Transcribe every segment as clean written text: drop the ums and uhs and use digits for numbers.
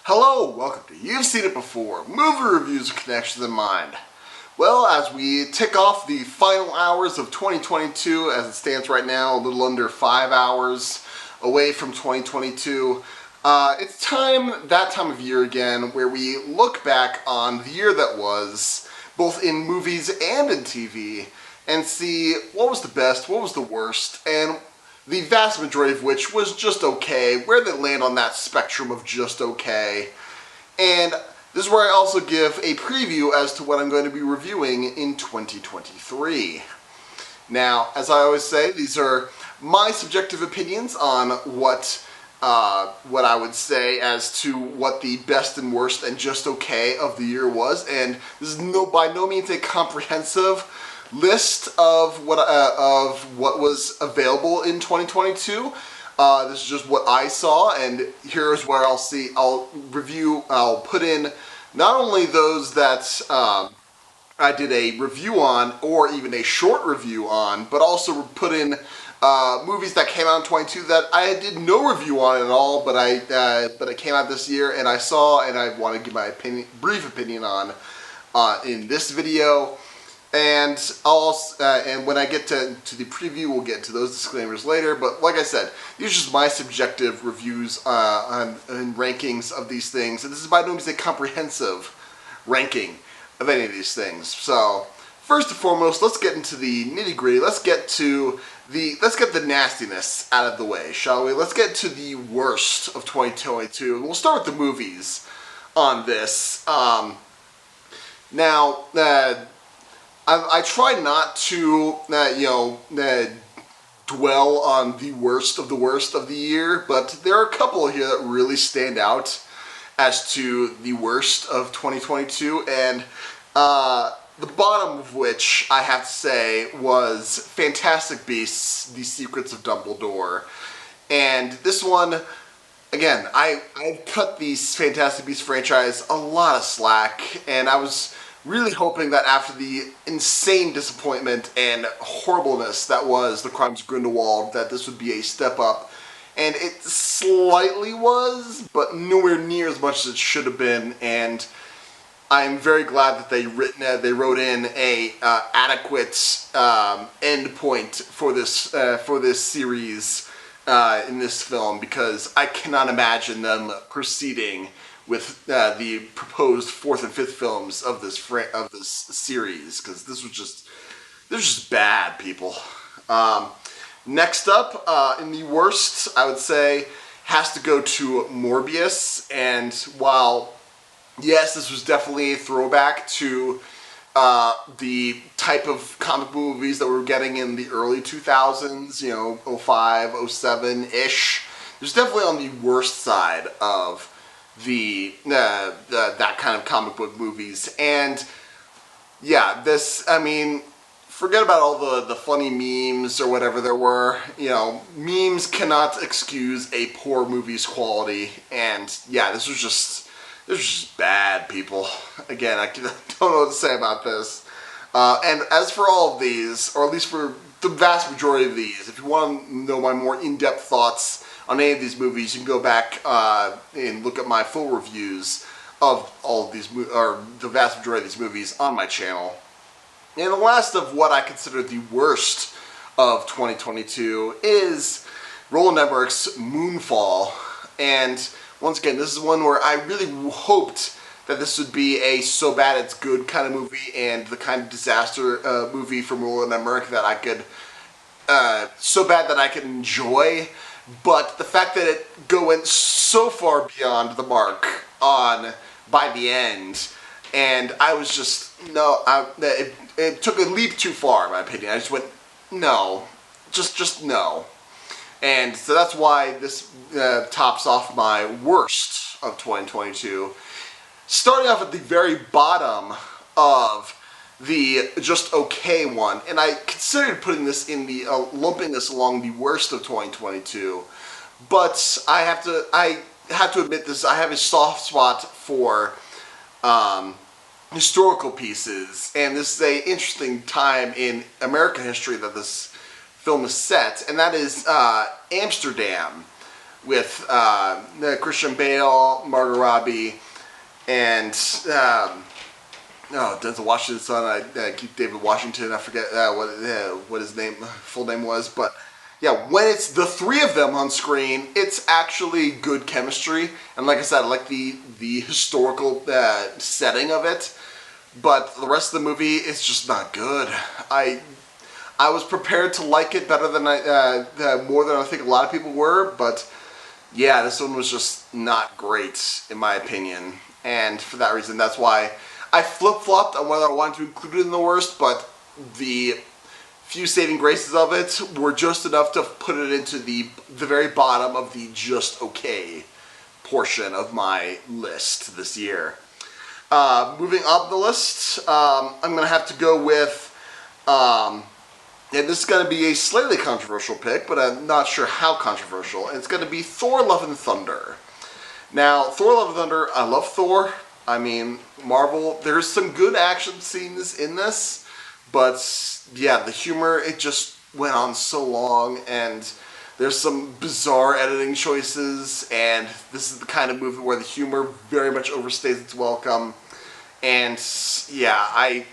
Hello, welcome to You've Seen It Before, movie reviews with connections in mind. Well, as we tick off the final hours of 2022, as it stands right now, a little under 5 hours away from 2022, it's that time of year again, where we look back on the year that was, both in movies and in TV, and see what was the best, what was the worst, and the vast majority of which was just okay, where they land on that spectrum of just okay. And this is where I also give a preview as to what I'm going to be reviewing in 2023. Now, as I always say, these are my subjective opinions on what I would say as to what the best and worst and just okay of the year was. And this is by no means a comprehensive list of what was available in 2022. This is just what I saw, and here's where I'll put in not only those that I did a review on, or even a short review on, but also put in movies that came out in 22 that I did no review on at all, but it came out this year, and I saw, and I want to give my brief opinion on in this video. And and when I get to the preview, we'll get to those disclaimers later. But like I said, these are just my subjective reviews and rankings of these things. And this is by no means a comprehensive ranking of any of these things. So first and foremost, let's get into the nitty-gritty. Let's get the nastiness out of the way, shall we? Let's get to the worst of 2022. And we'll start with the movies on this. I try not to, dwell on the worst of the year, but there are a couple here that really stand out as to the worst of 2022, and the bottom of which, I have to say, was Fantastic Beasts: The Secrets of Dumbledore. And this one, again, I've cut the Fantastic Beasts franchise a lot of slack, and I was really hoping that after the insane disappointment and horribleness that was The Crimes of Grindelwald, that this would be a step up. And it slightly was, but nowhere near as much as it should have been. And I'm very glad that they wrote in a adequate end point for this series in this film, because I cannot imagine them proceeding with the proposed fourth and fifth films of this series, because this was just bad, people. Next up, in the worst, I would say, has to go to Morbius. And while, yes, this was definitely a throwback to the type of comic movies that we were getting in the early 2000s, 05, 07-ish, there's definitely on the worst side of that kind of comic book movies. And yeah, forget about all the funny memes or whatever there were. Memes cannot excuse a poor movie's quality. And yeah, this was just bad, people. Again, I don't know what to say about this. And as for all of these, or at least for the vast majority of these, if you want to know my more in-depth thoughts on any of these movies, you can go back and look at my full reviews of all of these, or the vast majority of these movies, on my channel. And the last of what I consider the worst of 2022 is Roland Emmerich's Moonfall. And once again, this is one where I really hoped that this would be a so bad it's good kind of movie, and the kind of disaster movie from Roland Emmerich that I could, so bad that I could enjoy. But the fact that it went so far beyond the mark by the end, and I was just, it took a leap too far, in my opinion. I just went, no, just no. And so that's why this tops off my worst of 2022. Starting off at the very bottom of the just okay one, and I considered putting this in the lumping this along the worst of 2022, but I have to admit this. I have a soft spot for historical pieces, and this is a interesting time in American history that this film is set, and that is Amsterdam, with Christian Bale, Margot Robbie, and Denzel Washington's son. I keep David Washington. I forget what his full name was, but yeah, when it's the three of them on screen, it's actually good chemistry. And like I said, I like the historical setting of it, but the rest of the movie is just not good. I was prepared to like it better than more than I think a lot of people were, but yeah, this one was just not great in my opinion. And for that reason, that's why I flip-flopped on whether I wanted to include it in the worst, but the few saving graces of it were just enough to put it into the very bottom of the just okay portion of my list this year. Moving up the list, I'm going to have to go with, and this is going to be a slightly controversial pick, but I'm not sure how controversial, and it's going to be Thor: Love and Thunder. Now, Thor: Love and Thunder, I love Thor. I mean, Marvel, there's some good action scenes in this, but yeah, the humor, it just went on so long, and there's some bizarre editing choices, and this is the kind of movie where the humor very much overstays its welcome. And yeah, it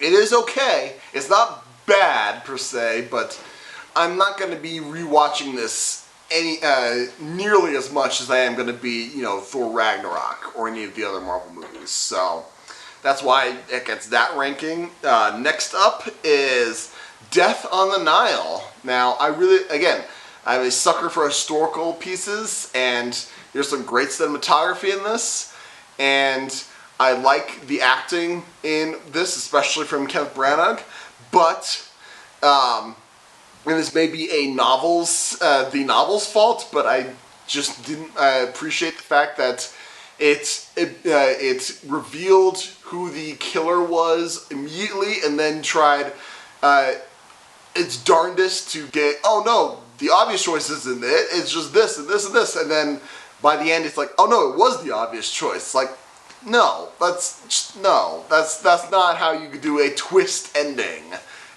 is okay. It's not bad per se, but I'm not going to be rewatching this nearly as much as I am going to be, Thor Ragnarok or any of the other Marvel movies. So that's why it gets that ranking. Next up is Death on the Nile. Now, I'm a sucker for historical pieces, and there's some great cinematography in this, and I like the acting in this, especially from Kenneth Branagh, but and this may be the novel's fault, but I just didn't appreciate the fact that it revealed who the killer was immediately, and then tried its darndest to get, oh no, the obvious choice isn't it, it's just this and this and this, and then by the end it's like, oh no, it was the obvious choice. It's like, no, that's not how you do a twist ending.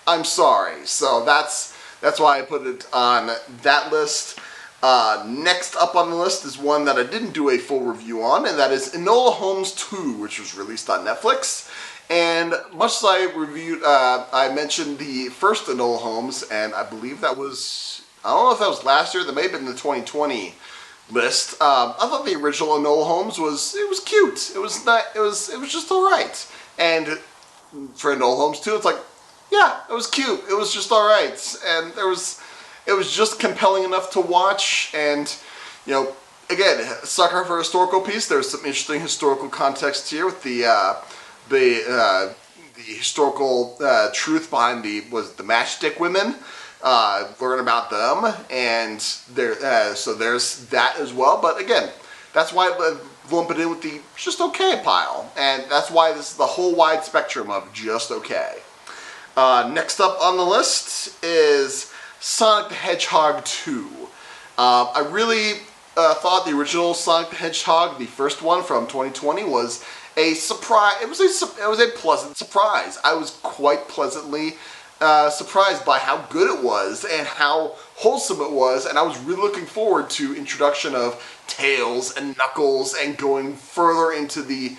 I'm sorry. So that's why I put it on that list. Next up on the list is one that I didn't do a full review on, and that is Enola Holmes 2, which was released on Netflix. And much as I mentioned the first Enola Holmes, and I believe that was, I don't know if that was last year, that may have been the 2020 list. I thought the original Enola Holmes was cute. It was just alright. And for Enola Holmes 2, it's like, yeah, it was cute. It was just alright. And it was just compelling enough to watch. And, again, sucker for a historical piece. There's some interesting historical context here with the historical truth behind the matchstick women. Learn about them, and so there's that as well. But again, that's why I lump it in with the just okay pile, and that's why this is the whole wide spectrum of just okay. Next up on the list is Sonic the Hedgehog 2. I really thought the original Sonic the Hedgehog, the first one from 2020, was a surprise. It was a pleasant surprise. I was quite pleasantly surprised by how good it was and how wholesome it was, and I was really looking forward to introduction of Tails and Knuckles and going further into the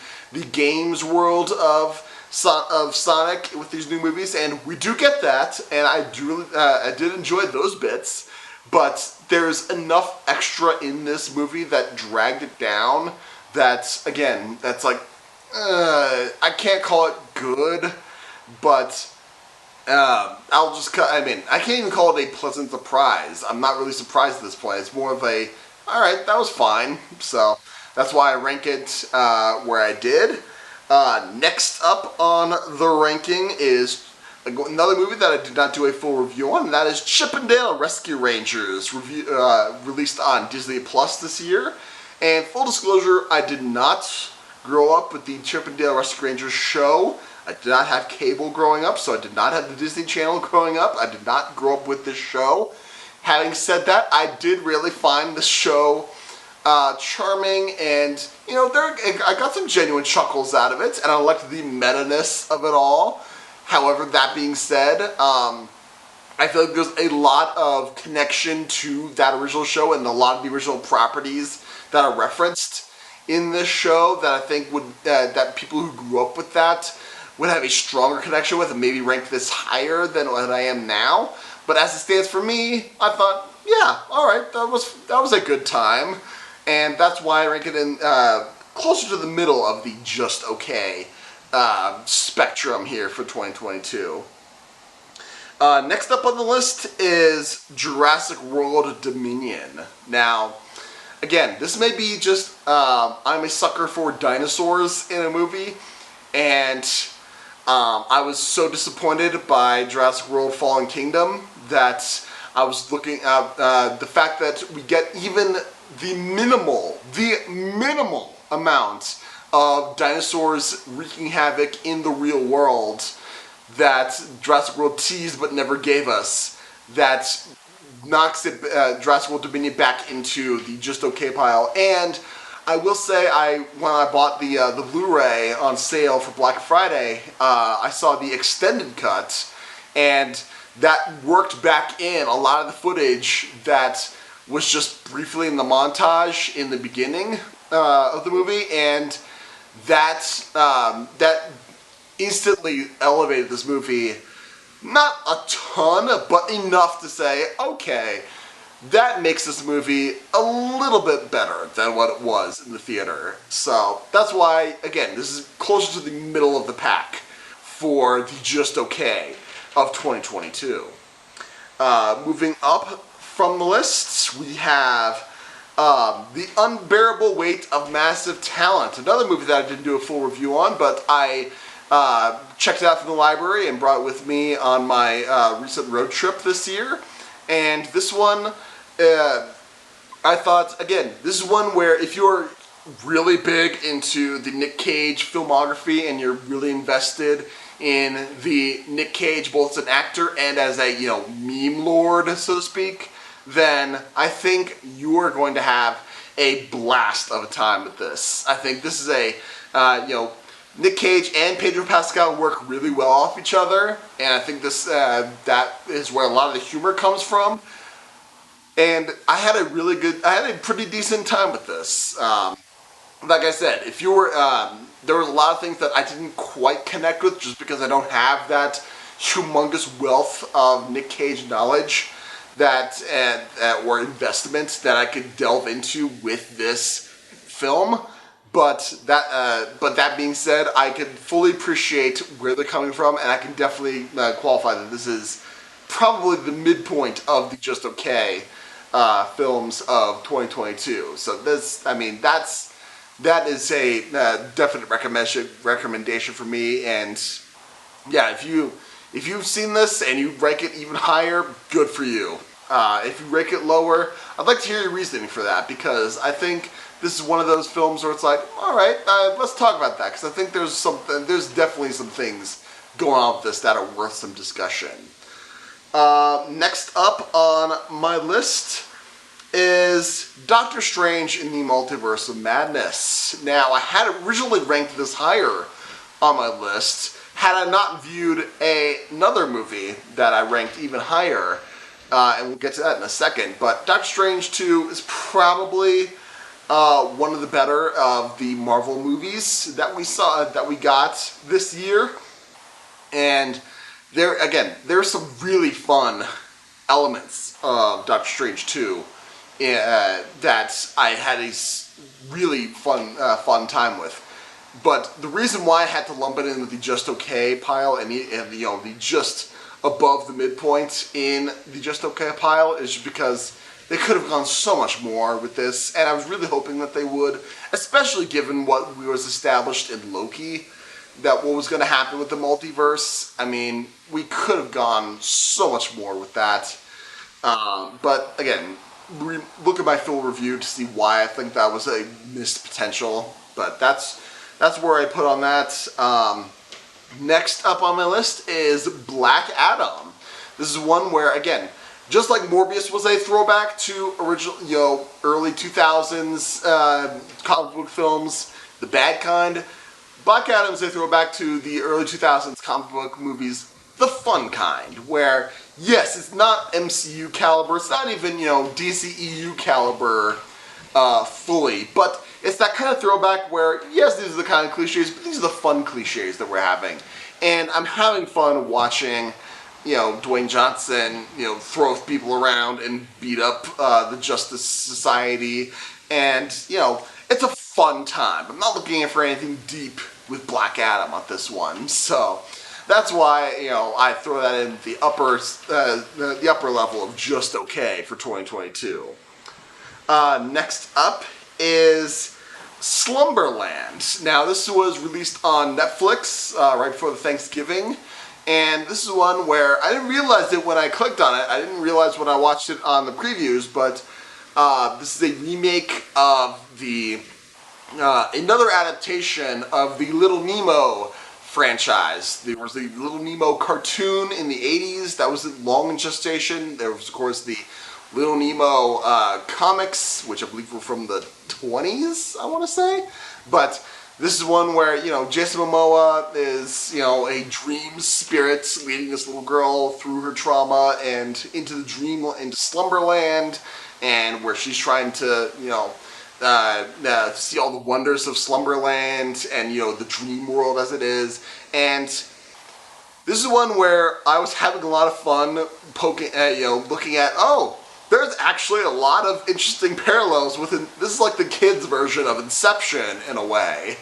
games world of Sonic with these new movies, and we do get that, and I did enjoy those bits, but there's enough extra in this movie that dragged it down. That's like, I can't call it good, but I can't even call it a pleasant surprise. I'm not really surprised at this point. It's more of a, alright, that was fine. So that's why I rank it where I did. Next up on the ranking is another movie that I did not do a full review on, and that is Chip 'n Dale Rescue Rangers, released on Disney Plus this year. And full disclosure, I did not grow up with the Chip 'n Dale Rescue Rangers show. I did not have cable growing up, so I did not have the Disney Channel growing up. I did not grow up with this show. Having said that, I did really find the show charming, and I got some genuine chuckles out of it, and I liked the meta-ness of it all. However, that being said, I feel like there's a lot of connection to that original show and a lot of the original properties that are referenced in this show that I think would that people who grew up with that would have a stronger connection with and maybe rank this higher than what I am now. But as it stands for me, I thought, yeah, all right, that was a good time, and that's why I rank it in closer to the middle of the just okay spectrum here for 2022. Next up on the list is Jurassic World Dominion. Now, again, this may be just I'm a sucker for dinosaurs in a movie, and I was so disappointed by Jurassic World Fallen Kingdom that I was looking at the fact that we get even the minimal amount of dinosaurs wreaking havoc in the real world that Jurassic World teased but never gave us, that knocks it Jurassic World Dominion back into the just okay pile. And I will say, when I bought the Blu-ray on sale for Black Friday, I saw the extended cut, and that worked back in a lot of the footage that was just briefly in the montage in the beginning of the movie, and that instantly elevated this movie. Not a ton, but enough to say, okay, that makes this movie a little bit better than what it was in the theater. So that's why, again, this is closer to the middle of the pack for the just okay of 2022. Moving up from the list, we have The Unbearable Weight of Massive Talent, another movie that I didn't do a full review on, but I checked it out from the library and brought it with me on my recent road trip this year. And this one, I thought, again, this is one where if you're really big into the Nick Cage filmography and you're really invested in the Nick Cage both as an actor and as a, meme lord, so to speak, then I think you are going to have a blast of a time with this. I think this is a, Nick Cage and Pedro Pascal work really well off each other, and I think this that is where a lot of the humor comes from. And I had a pretty decent time with this. Like I said, if you were, there was a lot of things that I didn't quite connect with just because I don't have that humongous wealth of Nick Cage knowledge or investments that I could delve into with this film. But that being said, I can fully appreciate where they're coming from, and I can definitely qualify that this is probably the midpoint of the just okay films of 2022. So that is a definite recommendation for me. And yeah, if you've seen this and you rank it even higher, good for you. If you rank it lower, I'd like to hear your reasoning for that, because I think this is one of those films where it's like, all right, let's talk about that, because I think there's definitely some things going on with this that are worth some discussion. Next up on my list is Doctor Strange in the Multiverse of Madness. Now, I had originally ranked this higher on my list had I not viewed another movie that I ranked even higher, and we'll get to that in a second. But Doctor Strange 2 is probably one of the better of the Marvel movies that we got this year. And there's some really fun elements of Doctor Strange 2 that I had a really fun time with. But the reason why I had to lump it in with the just okay pile and the just above the midpoint in the just okay pile is just because they could have gone so much more with this, and I was really hoping that they would, especially given what was established in Loki, that what was going to happen with the multiverse. I mean, we could have gone so much more with that. But again, look at my full review to see why I think that was a missed potential. But that's where I put on that. Next up on my list is Black Adam. This is one where, again, just like Morbius was a throwback to original, early 2000s comic book films, the bad kind, Black Adam is a throwback to the early 2000s comic book movies, the fun kind, where yes, it's not MCU caliber, it's not even, DCEU caliber fully, but it's that kind of throwback where, yes, these are the kind of cliches, but these are the fun cliches that we're having. And I'm having fun watching, Dwayne Johnson, throw people around and beat up the Justice Society. And, it's a fun time. I'm not looking for anything deep with Black Adam on this one. So that's why, I throw that in the upper level of just okay for 2022. Next up is Slumberland. Now, this was released on Netflix right before the Thanksgiving, and this is one where I didn't realize it when I clicked on it. I didn't realize when I watched it on the previews, but this is a remake of another adaptation of the Little Nemo franchise. There was the Little Nemo cartoon in the 80s that was long in gestation. There was, of course, the Little Nemo comics, which I believe were from the 20s, I want to say. But this is one where, Jason Momoa is, a dream spirit leading this little girl through her trauma and into Slumberland, and where she's trying to, see all the wonders of Slumberland and, the dream world as it is. And this is one where I was having a lot of fun looking at, there's actually a lot of interesting parallels with it. This is like the kids' version of Inception in a way.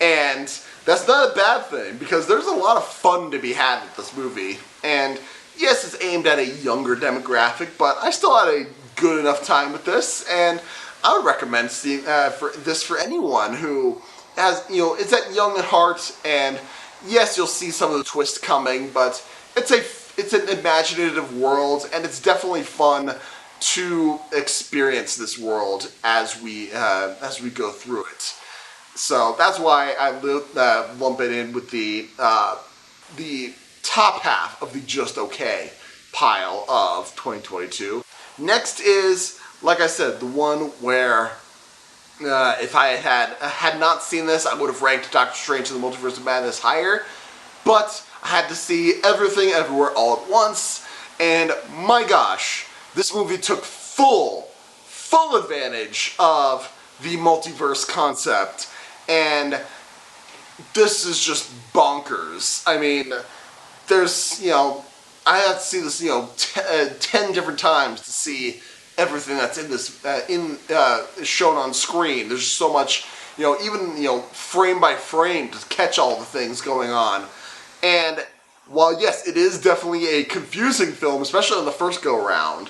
And that's not a bad thing, because there's a lot of fun to be had with this movie. And yes, it's aimed at a younger demographic, but I still had a good enough time with this. And I would recommend seeing for anyone who has, is that young at heart. And yes, you'll see some of the twists coming, but it's an imaginative world, and it's definitely fun to experience this world as we go through it. So that's why I lump it in with the top half of the just okay pile of 2022. Next is, like I said, the one where if I had not seen this, I would have ranked Doctor Strange in the Multiverse of Madness higher. But I had to see Everything Everywhere All at Once, and my gosh, this movie took full advantage of the multiverse concept, and this is just bonkers. I mean, there's, I had to see this, 10 different times to see everything that's in this, shown on screen. There's so much, even, frame by frame to catch all the things going on. And while, yes, it is definitely a confusing film, especially on the first go-around,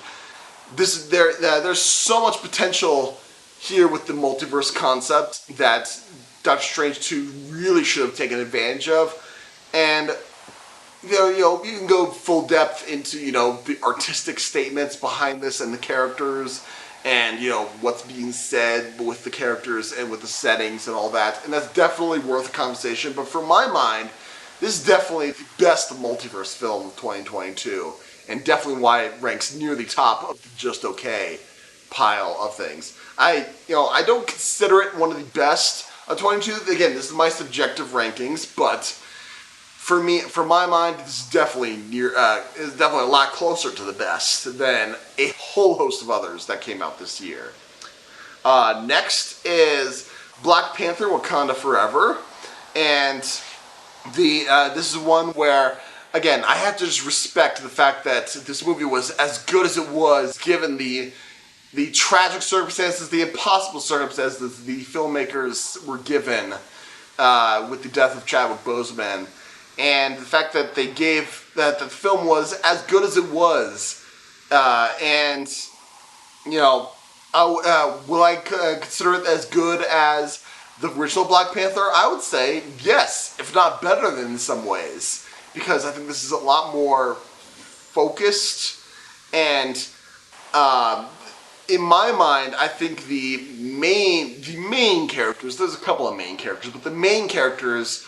there's so much potential here with the multiverse concept that Doctor Strange 2 really should have taken advantage of. And you can go full depth into the artistic statements behind this and the characters, and what's being said with the characters and with the settings and all that. And that's definitely worth a conversation. But for my mind, this is definitely the best multiverse film of 2022. And definitely why it ranks near the top of the just okay pile of things. I don't consider it one of the best of 22. Again, this is my subjective rankings, but for my mind, this is definitely a lot closer to the best than a whole host of others that came out this year. Next is Black Panther: Wakanda Forever, and this is one where, again, I have to just respect the fact that this movie was as good as it was, given the tragic circumstances, the impossible circumstances the filmmakers were given with the death of Chadwick Boseman, and the fact that that the film was as good as it was, and will I consider it as good as the original Black Panther? I would say yes, if not better than in some ways, because I think this is a lot more focused, and in my mind, I think the main characters, there's a couple of main characters, but the main characters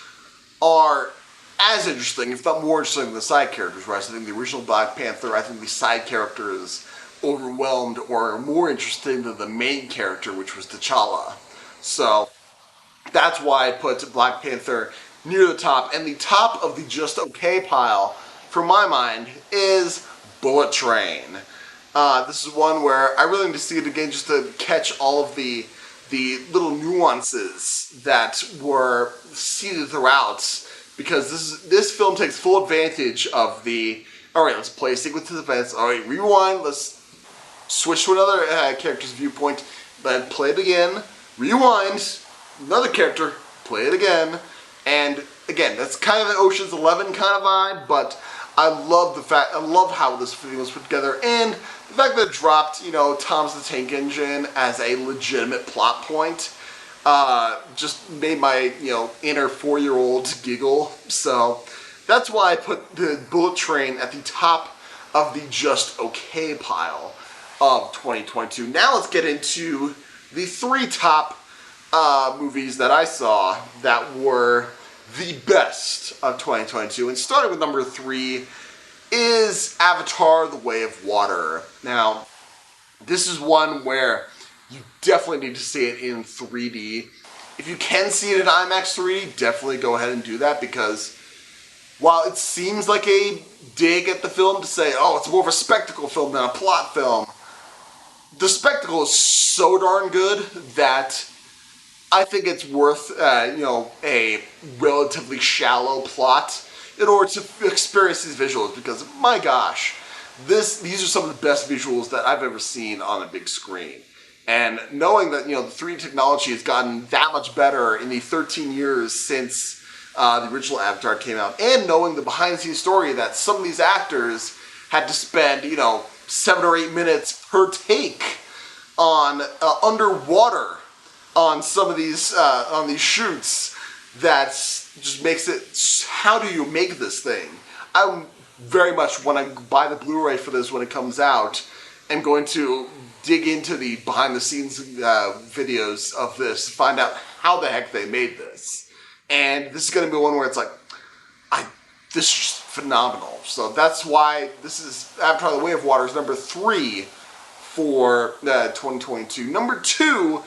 are as interesting, if not more interesting than the side characters, whereas I think the original Black Panther, I think the side characters overwhelmed or are more interesting than the main character, which was T'Challa. So that's why I put Black Panther near the top. And the top of the just okay pile, for my mind, is Bullet Train. This is one where I really need to see it again just to catch all of the little nuances that were seeded throughout, because this film takes full advantage of the, alright, let's play a sequence of events, alright, rewind, let's switch to another character's viewpoint, then play it again, rewind, another character, play it again, and again, that's kind of an Ocean's 11 kind of vibe, but I love how this film was put together, and the fact that it dropped, Thomas the Tank Engine as a legitimate plot point, just made my, inner 4-year-old giggle. So that's why I put the Bullet Train at the top of the just okay pile of 2022. Now let's get into the 3 top movies that I saw that were the best of 2022. And starting with number 3 is Avatar: The Way of Water. Now, this is one where you definitely need to see it in 3D. If you can see it in IMAX 3D, definitely go ahead and do that, because while it seems like a dig at the film to say, oh, it's more of a spectacle film than a plot film, the spectacle is so darn good that I think it's worth, a relatively shallow plot in order to experience these visuals, because my gosh, these are some of the best visuals that I've ever seen on a big screen. And knowing that, the 3D technology has gotten that much better in the 13 years since the original Avatar came out, and knowing the behind-the-scenes story that some of these actors had to spend, 7 or 8 minutes per take on underwater on some of these shoots, that just makes it, how do you make this thing? I'm very much, when I buy the Blu-ray for this when it comes out, am going to dig into the behind-the-scenes videos of this, find out how the heck they made this. And this is going to be one where it's like, this is just phenomenal. So that's why this is Avatar: The Way of Water is number 3 for 2022. Number 2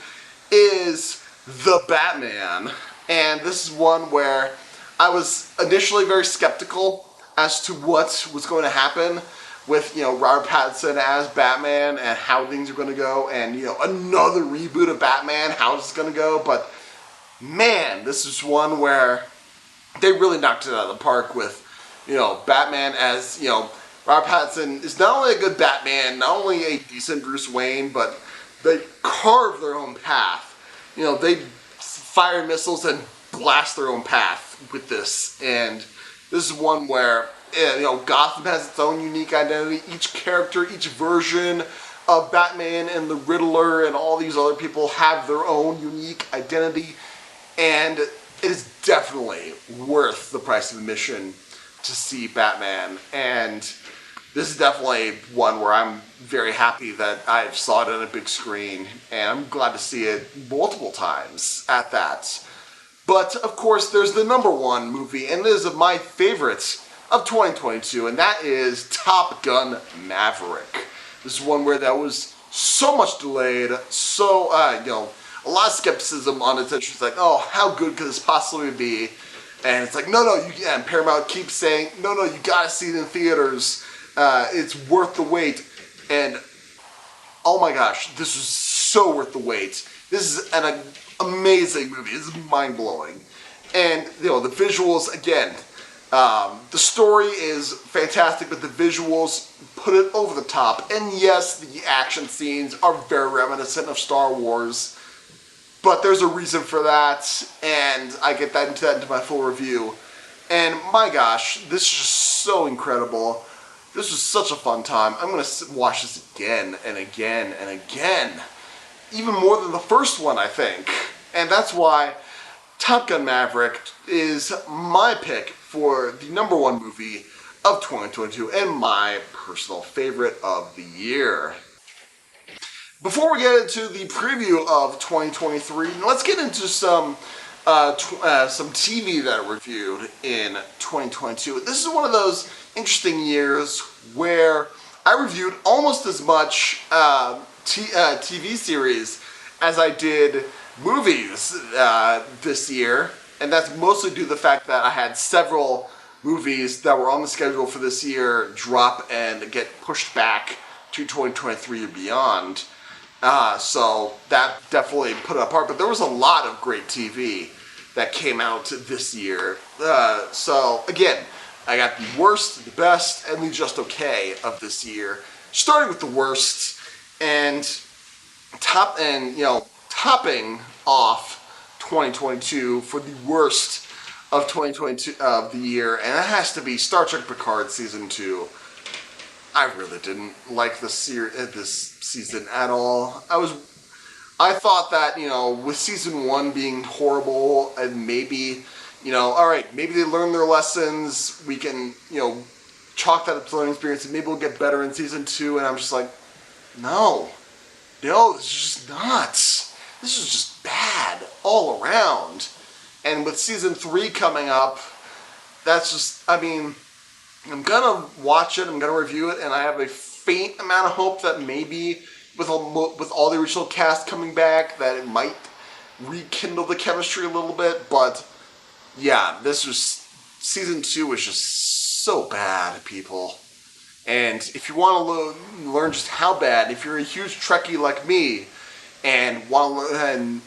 is The Batman. And this is one where I was initially very skeptical as to what was going to happen with, Robert Pattinson as Batman and how things are going to go, and, another reboot of Batman, how it's going to go. But man, this is one where they really knocked it out of the park with, Batman as, Robert Pattinson is not only a good Batman, not only a decent Bruce Wayne, but they carve their own path. They fire missiles and blast their own path with this. And this is one where, Gotham has its own unique identity. Each character, each version of Batman and the Riddler and all these other people have their own unique identity. And it is definitely worth the price of admission to see Batman. And this is definitely one where I'm very happy that I saw it on a big screen, and I'm glad to see it multiple times at that. But, of course, there's the number 1 movie, and it is of my favorites of 2022, and that is Top Gun Maverick. This is one where that was so much delayed, so, a lot of skepticism on its interest, like, oh, how good could this possibly be? And it's like, no, and Paramount keeps saying, no, you gotta see it in theaters. It's worth the wait. And oh my gosh, this was so worth the wait. This is an amazing movie. This is mind-blowing. And, the visuals, again, the story is fantastic, but the visuals put it over the top. And yes, the action scenes are very reminiscent of Star Wars, but there's a reason for that, and I get that into my full review. And my gosh, this is just so incredible. This was such a fun time. I'm going to watch this again and again and again. Even more than the first one, I think. And that's why Top Gun Maverick is my pick for the number 1 movie of 2022 and my personal favorite of the year. Before we get into the preview of 2023, let's get into some TV that I reviewed in 2022. This is one of those interesting years where I reviewed almost as much TV series as I did movies this year, and that's mostly due to the fact that I had several movies that were on the schedule for this year drop and get pushed back to 2023 and beyond. So that definitely put it apart. But there was a lot of great TV that came out this year. So again, I got the worst, the best, and the just okay of this year. Starting with the worst, and topping off 2022 for the worst of 2022 of the year, and that has to be Star Trek Picard Season 2. I really didn't like this season at all. I thought that, with Season 1 being horrible, and maybe, alright, maybe they learned their lessons, we can, chalk that up to learning experience, and maybe we'll get better in Season 2, and I'm just like, no, this is just nuts. This is just bad all around. And with Season 3 coming up, that's just, I'm gonna watch it, I'm gonna review it, and I have a faint amount of hope that maybe with all the original cast coming back, that it might rekindle the chemistry a little bit. But yeah, Season 2 was just so bad, people. And if you want to learn just how bad, if you're a huge Trekkie like me, and want to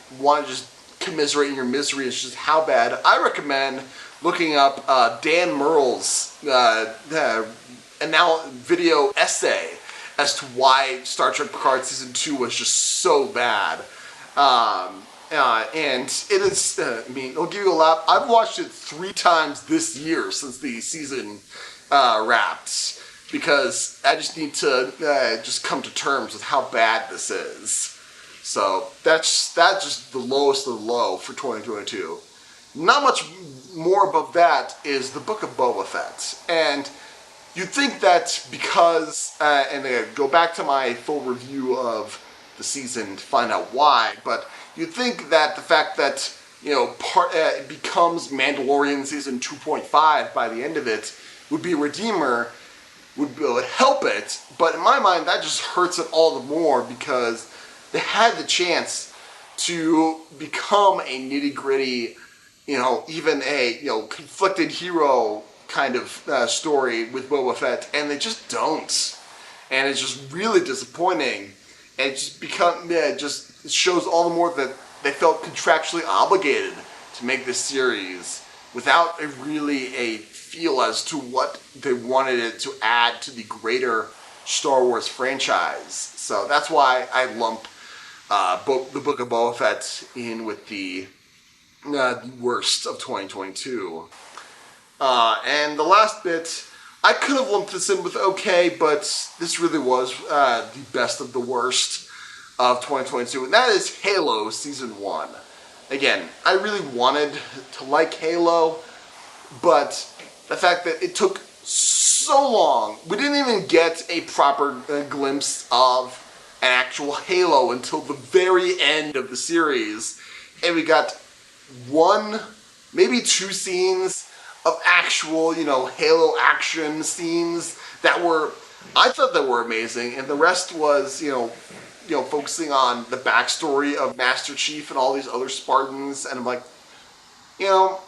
just commiserate in your misery, it's just how bad, I recommend looking up Dan Murrell's video essay as to why Star Trek Picard Season 2 was just so bad. And it is, it'll give you a lot. I've watched it 3 times this year since the season wrapped, because I just need to just come to terms with how bad this is. So that's just the lowest of the low for 2022. Not much more above that is the Book of Boba Fett. And you'd think that because, and go back to my full review of the season to find out why, but you'd think that the fact that, it becomes Mandalorian Season 2.5 by the end of it would be a redeemer, would help it. But in my mind, that just hurts it all the more, because they had the chance to become a nitty-gritty, even a, conflicted hero kind of story with Boba Fett, and they just don't. And it's just really disappointing. And it just shows all the more that they felt contractually obligated to make this series without really a feel as to what they wanted it to add to the greater Star Wars franchise. So that's why I lump the Book of Boba Fett in with the worst of 2022. And the last bit, I could have lumped this in with okay, but this really was the best of the worst of 2022, and that is Halo Season 1. Again, I really wanted to like Halo, but the fact that it took so long, we didn't even get a proper glimpse of an actual Halo until the very end of the series, and we got 1, maybe 2 scenes of actual, Halo action scenes that were, I thought that were amazing, and the rest was, focusing on the backstory of Master Chief and all these other Spartans, and I'm like, there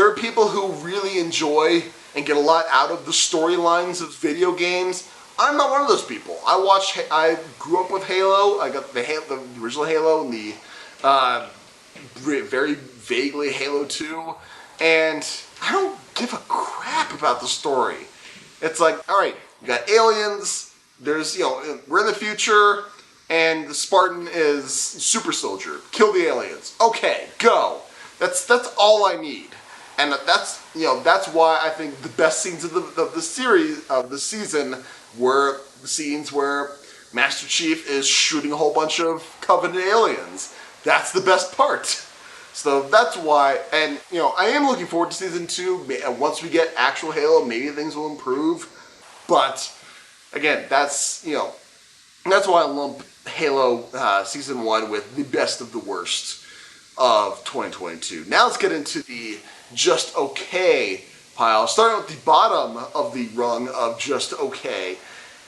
are people who really enjoy and get a lot out of the storylines of video games. I'm not one of those people. I grew up with Halo. I got the original Halo and the very vaguely Halo 2, and I don't give a crap about the story. It's like, alright, you got aliens, there's, we're in the future, and the Spartan is super soldier. Kill the aliens. Okay, go. That's all I need. And that's why I think the best scenes of the series, of the season, were the scenes where Master Chief is shooting a whole bunch of Coven aliens. That's the best part. So that's why, and I am looking forward to Season 2. Once we get actual Halo, maybe things will improve. But again, that's why I lump Halo Season 1 with the best of the worst of 2022. Now let's get into the just okay pile. Starting with the bottom of the rung of just okay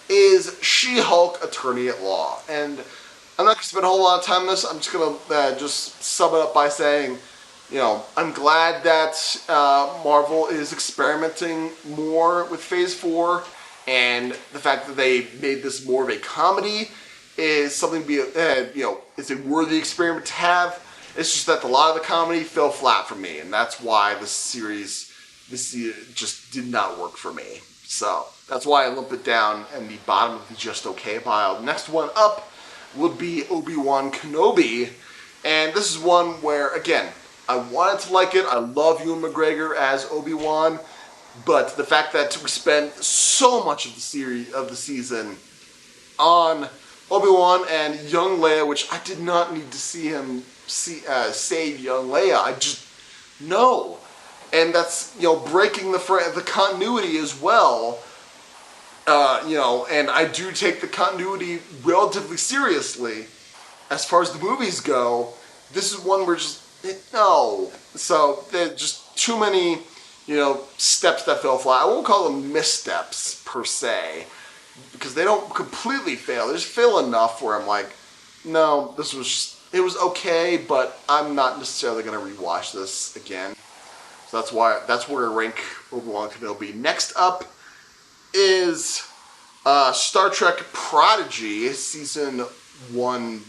is She-Hulk Attorney at Law. And I'm not going to spend a whole lot of time on this. I'm just going to just sum it up by saying, I'm glad that Marvel is experimenting more with Phase 4, and the fact that they made this more of a comedy is something it's a worthy experiment to have. It's just that a lot of the comedy fell flat for me, and that's why this series just did not work for me. So that's why I lump it down in the bottom of the just okay pile. Next one up would be Obi-Wan Kenobi, and this is one where, again, I wanted to like it. I love Ewan McGregor as Obi-Wan, but the fact that we spent so much of the season on Obi-Wan and young Leia, which I did not need to see him save young Leia. I just no, and that's breaking the continuity as well. And I do take the continuity relatively seriously as far as the movies go. This is one where no. So there's just too many, steps that fell flat. I won't call them missteps per se, because they don't completely fail. They just fail enough where I'm like, no, it was okay, but I'm not necessarily going to rewatch this again. So that's where I rank Obi-Wan Kenobi. Next up is Star Trek Prodigy Season 1,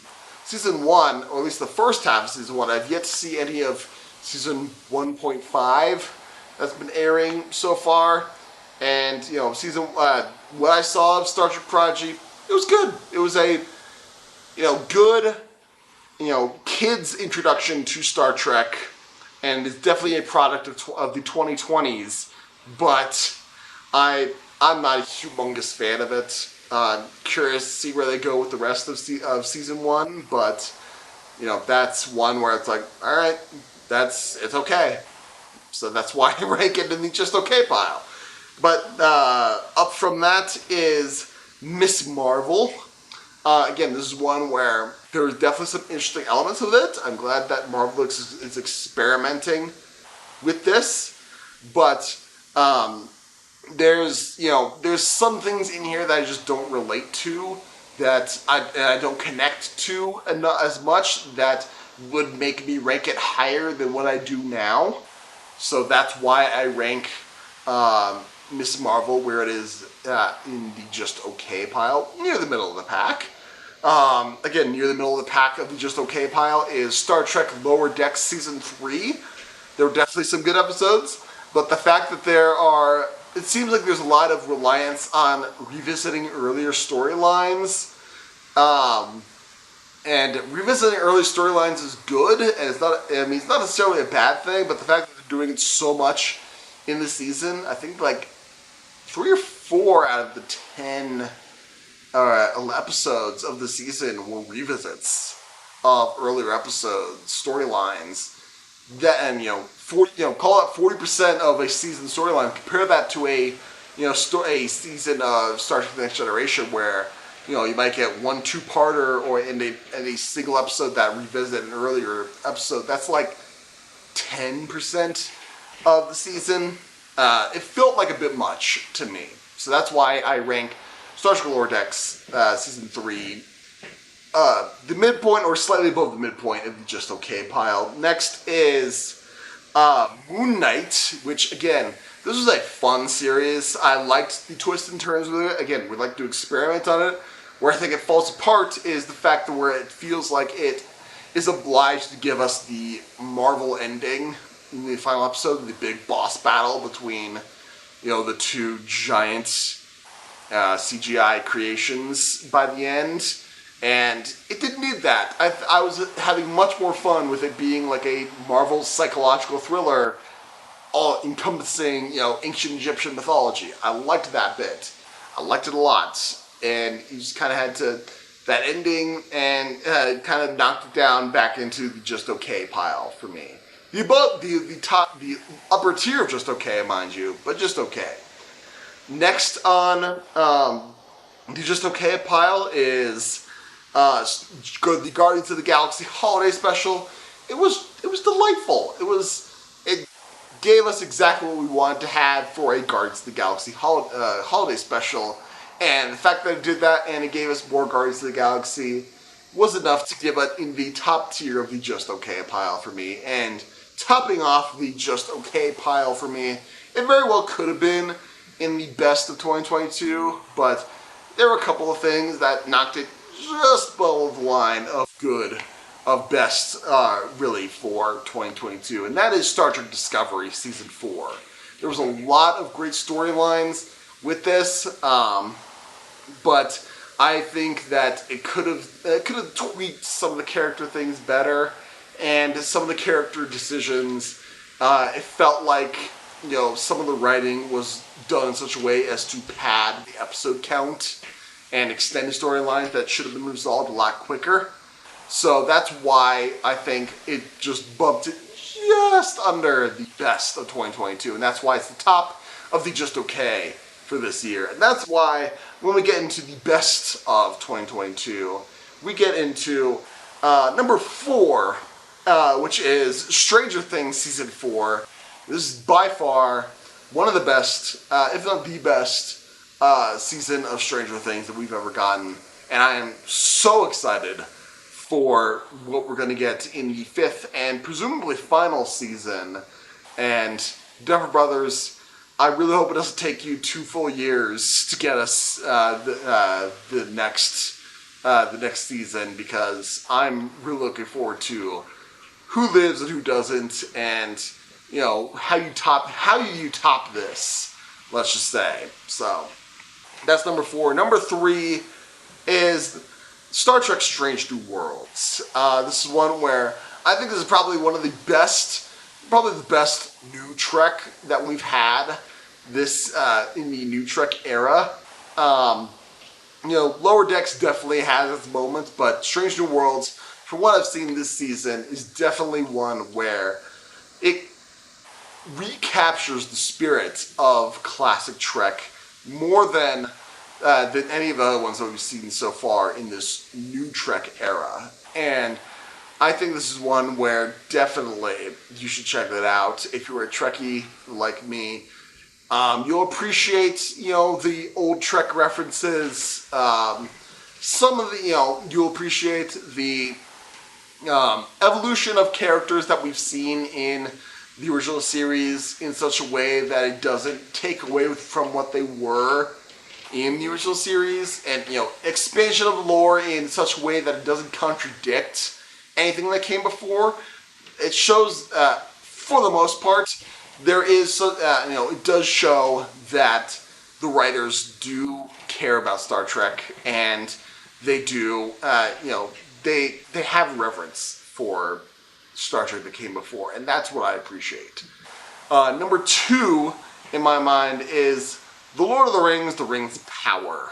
or at least the first half of Season 1. I've yet to see any of Season 1.5 that's been airing so far. And, what I saw of Star Trek Prodigy, it was good. It was a, good, kids' introduction to Star Trek. And it's definitely a product of the 2020s. But I'm not a humongous fan of it. Curious to see where they go with the rest of Season 1. But, that's one where it's like, all right, it's okay. So that's why I rank it in the just okay pile. But up from that is Miss Marvel. Again, this is one where there's definitely some interesting elements of it. I'm glad that Marvel is experimenting with this. But there's some things in here that I just don't relate to, that I don't connect to as much, that would make me rank it higher than what I do now. So that's why I rank Miss Marvel where it is in the just okay pile, near the middle of the pack. Again, near the middle of the pack of the just okay pile is Star Trek Lower Decks Season 3. There were definitely some good episodes, but the fact that it seems like there's a lot of reliance on revisiting earlier storylines. And revisiting early storylines is good, and it's not necessarily a bad thing, but the fact that they're doing it so much in the season, I think like 3 or 4 out of the 10 episodes of the season were revisits of earlier episodes, storylines. Call it 40% of a season storyline. Compare that to a season of Star Trek: The Next Generation, where you might get 1 2-parter or in a single episode that revisit an earlier episode. That's like 10% of the season. It felt like a bit much to me. So that's why I rank Star Trek Lower Decks Season 3 the midpoint or slightly above the midpoint of the just okay pile. Next is Moon Knight, which, again, this was a fun series. I liked the twists and turns with it. Again, we'd like to experiment on it. Where I think it falls apart is the fact that where it feels like it is obliged to give us the Marvel ending in the final episode, the big boss battle between, the 2 giant CGI creations by the end. And it didn't need that. I was having much more fun with it being like a Marvel psychological thriller, all encompassing, ancient Egyptian mythology. I liked that bit. I liked it a lot. And you just kind of had that ending, and kind of knocked it down back into the just okay pile for me. The upper tier of just okay, mind you, but just okay. Next on the just okay pile is the Guardians of the Galaxy Holiday Special. It was delightful. It gave us exactly what we wanted to have for a Guardians of the Galaxy holiday special. And the fact that it did that and it gave us more Guardians of the Galaxy was enough to give it in the top tier of the just okay pile for me. And topping off the just okay pile for me, it very well could have been in the best of 2022, but there were a couple of things that knocked it just below the line of good, of best, really, for 2022, and that is Star Trek Discovery Season 4. There was a lot of great storylines with this, but I think that it could have tweaked some of the character things better, and some of the character decisions, it felt like, some of the writing was done in such a way as to pad the episode count and extend the storylines that should have been resolved a lot quicker. So that's why I think it just bumped it just under the best of 2022, and that's why it's the top of the just okay for this year. And that's why when we get into the best of 2022, we get into number 4, which is Stranger Things Season 4. This is by far one of the best, if not the best, season of Stranger Things that we've ever gotten. And I am so excited for what we're going to get in the 5th and presumably final season. And Duffer Brothers, I really hope it doesn't take you 2 full years to get us the next season, because I'm really looking forward to who lives and who doesn't, and how you top this, let's just say. So that's number 4. Number 3 is Star Trek Strange New Worlds. This is one where I think this is probably the best new Trek that we've had this in the new Trek era. Lower Decks definitely has its moments, but Strange New Worlds, from what I've seen this season, is definitely one where it recaptures the spirit of classic Trek more than any of the other ones that we've seen so far in this new Trek era. And I think this is one where definitely you should check that out. If you're a Trekkie like me, you'll appreciate, the old Trek references. Some of the, you'll appreciate the evolution of characters that we've seen in the original series in such a way that it doesn't take away from what they were in the original series, and expansion of lore in such a way that it doesn't contradict anything that came before. It shows, for the most part, there is, it does show that the writers do care about Star Trek, and they do, they have reverence for Star Trek that came before, and that's what I appreciate. Number 2, in my mind, is The Lord of the Rings, The Rings of Power.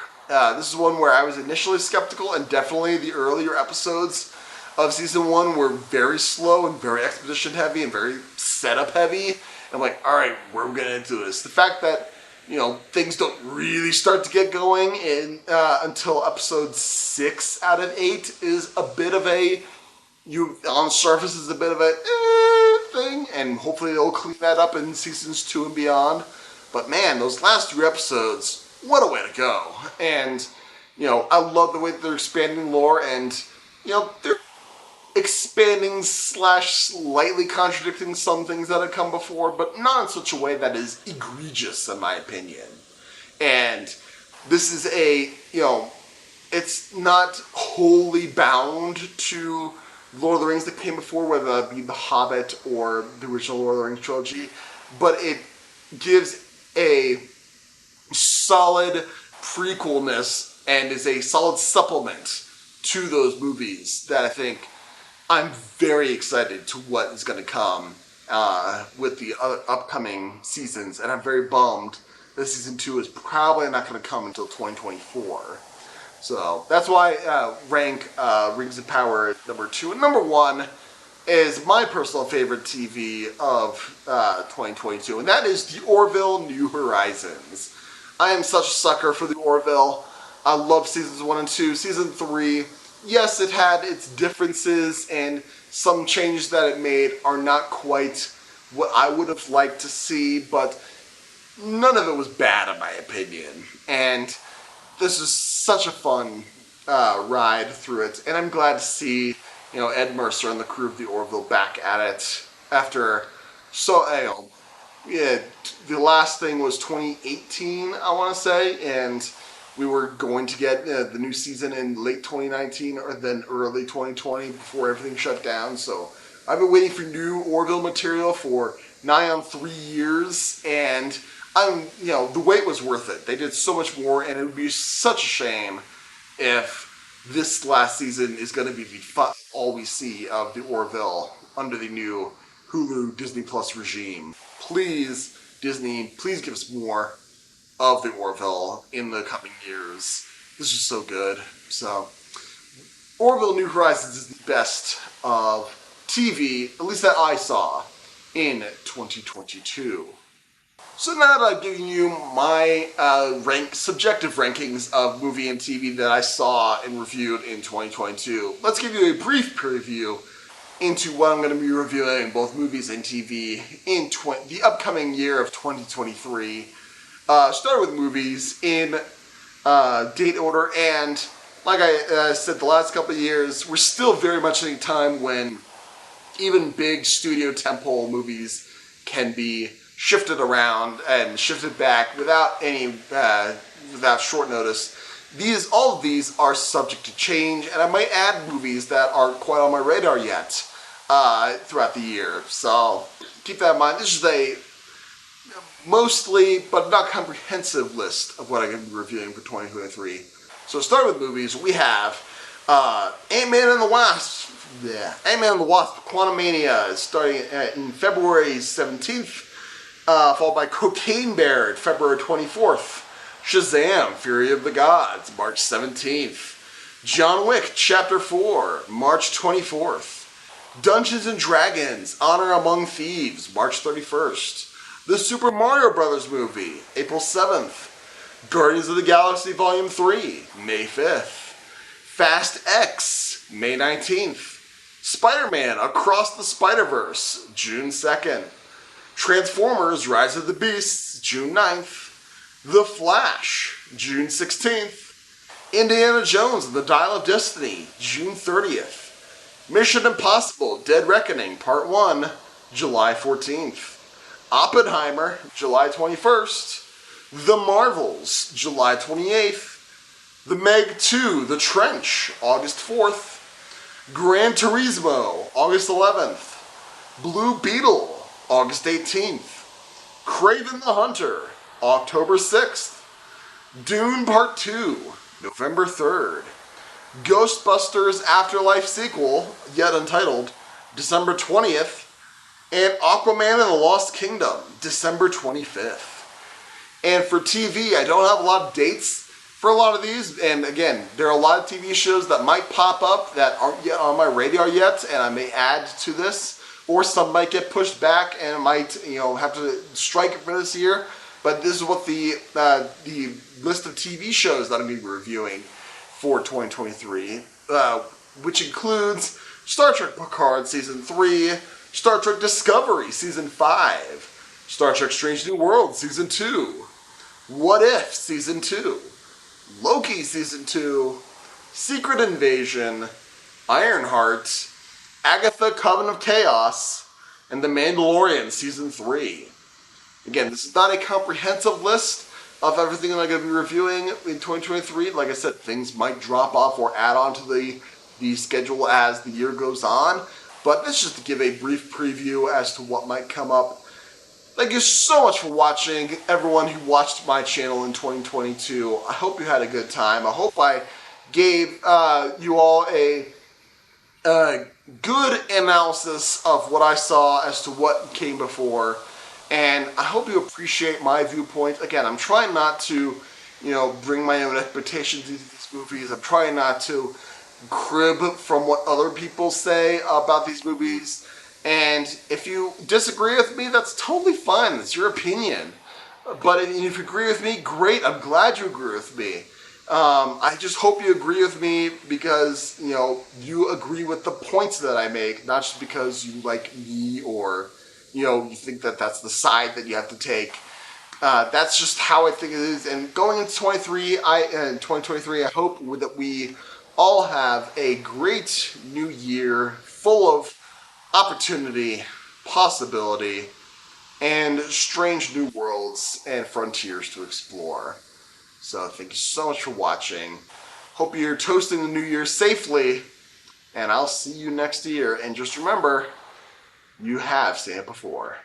This is one where I was initially skeptical, and definitely the earlier episodes of Season 1 were very slow and very exposition heavy and very setup heavy. And I'm like, alright, where are we going to do this? The fact that, things don't really start to get going until episode 6 out of 8 is a bit of a, on the surface is a bit of a thing, and hopefully they'll clean that up in seasons 2 and beyond. But man, those last 3 episodes, what a way to go. And, I love the way that they're expanding lore, and, they're expanding / slightly contradicting some things that have come before, but not in such a way that is egregious, in my opinion. And this is it's not wholly bound to Lord of the Rings that came before, whether that be The Hobbit or the original Lord of the Rings trilogy, but it gives a solid prequelness and is a solid supplement to those movies that I think I'm very excited to what is going to come with the upcoming seasons, and I'm very bummed that Season 2 is probably not going to come until 2024. So that's why I rank Rings of Power at number 2. And number 1 is my personal favorite TV of 2022, and that is The Orville New Horizons. I am such a sucker for The Orville. I love Seasons 1 and 2. Season 3, yes, it had its differences, and some changes that it made are not quite what I would have liked to see, but none of it was bad in my opinion. And this is such a fun ride through it, and I'm glad to see Ed Mercer and the crew of the Orville back at it after yeah, the last thing was 2018, I want to say, and we were going to get the new season in late 2019 or then early 2020 before everything shut down. So I've been waiting for new Orville material for nigh on 3 years, and the wait was worth it. They did so much more, and it would be such a shame if this last season is going to be all we see of the Orville under the new Hulu Disney Plus regime. Please, Disney, please give us more of the Orville in the coming years. This is so good. So, Orville New Horizons is the best of TV, at least that I saw, in 2022. So now that I've given you my subjective rankings of movie and TV that I saw and reviewed in 2022, let's give you a brief preview into what I'm going to be reviewing, both movies and TV, in the upcoming year of 2023. Start with movies in date order, and like I said the last couple of years, we're still very much in a time when even big studio tentpole movies can be shifted around and shifted back without short notice. All of these are subject to change, and I might add movies that aren't quite on my radar yet throughout the year. So keep that in mind. This is a mostly, but not comprehensive list of what I'm going to be reviewing for 2023. So to start with movies, we have Ant-Man and the Wasp. Yeah, Ant-Man and the Wasp, Quantumania, starting in February 17th, followed by Cocaine Bear, February 24th. Shazam! Fury of the Gods, March 17th. John Wick, Chapter 4, March 24th. Dungeons & Dragons, Honor Among Thieves, March 31st. The Super Mario Bros. Movie, April 7th. Guardians of the Galaxy Volume 3, May 5th. Fast X, May 19th. Spider-Man Across the Spider-Verse, June 2nd. Transformers Rise of the Beasts, June 9th. The Flash, June 16th. Indiana Jones and the Dial of Destiny, June 30th. Mission Impossible Dead Reckoning Part 1, July 14th. Oppenheimer, July 21st. The Marvels, July 28th. The Meg 2, The Trench, August 4th. Gran Turismo, August 11th. Blue Beetle, August 18th. KRAVEN the Hunter, October 6th. Dune Part 2, November 3rd. Ghostbusters Afterlife sequel, yet untitled, December 20th. And Aquaman and the Lost Kingdom, December 25th. And for TV, I don't have a lot of dates for a lot of these. And again, there are a lot of TV shows that might pop up that aren't yet on my radar yet, and I may add to this. Or some might get pushed back and I might, have to strike it for this year. But this is what the list of TV shows that I'm going to be reviewing for 2023, which includes Star Trek Picard Season 3, Star Trek Discovery Season 5, Star Trek Strange New Worlds Season 2, What If Season 2, Loki Season 2, Secret Invasion, Ironheart, Agatha Coven of Chaos, and The Mandalorian Season 3. Again, this is not a comprehensive list of everything that I'm going to be reviewing in 2023. Like I said, things might drop off or add on to the schedule as the year goes on. But this is just to give a brief preview as to what might come up. Thank you so much for watching, everyone who watched my channel in 2022. I hope you had a good time. I hope I gave you all a good analysis of what I saw as to what came before. And I hope you appreciate my viewpoint. Again, I'm trying not to, bring my own expectations into these movies. I'm trying not to crib from what other people say about these movies. And if you disagree with me, that's totally fine. It's your opinion. But if you agree with me, great. I'm glad you agree with me. I just hope you agree with me because, you agree with the points that I make, not just because you like me or, you think that that's the side that you have to take. That's just how I think it is. And going into 2023, I hope that we all have a great new year full of opportunity, possibility, and strange new worlds and frontiers to explore. So thank you so much for watching. Hope you're toasting the new year safely, and I'll see you next year. And just remember, you have seen it before.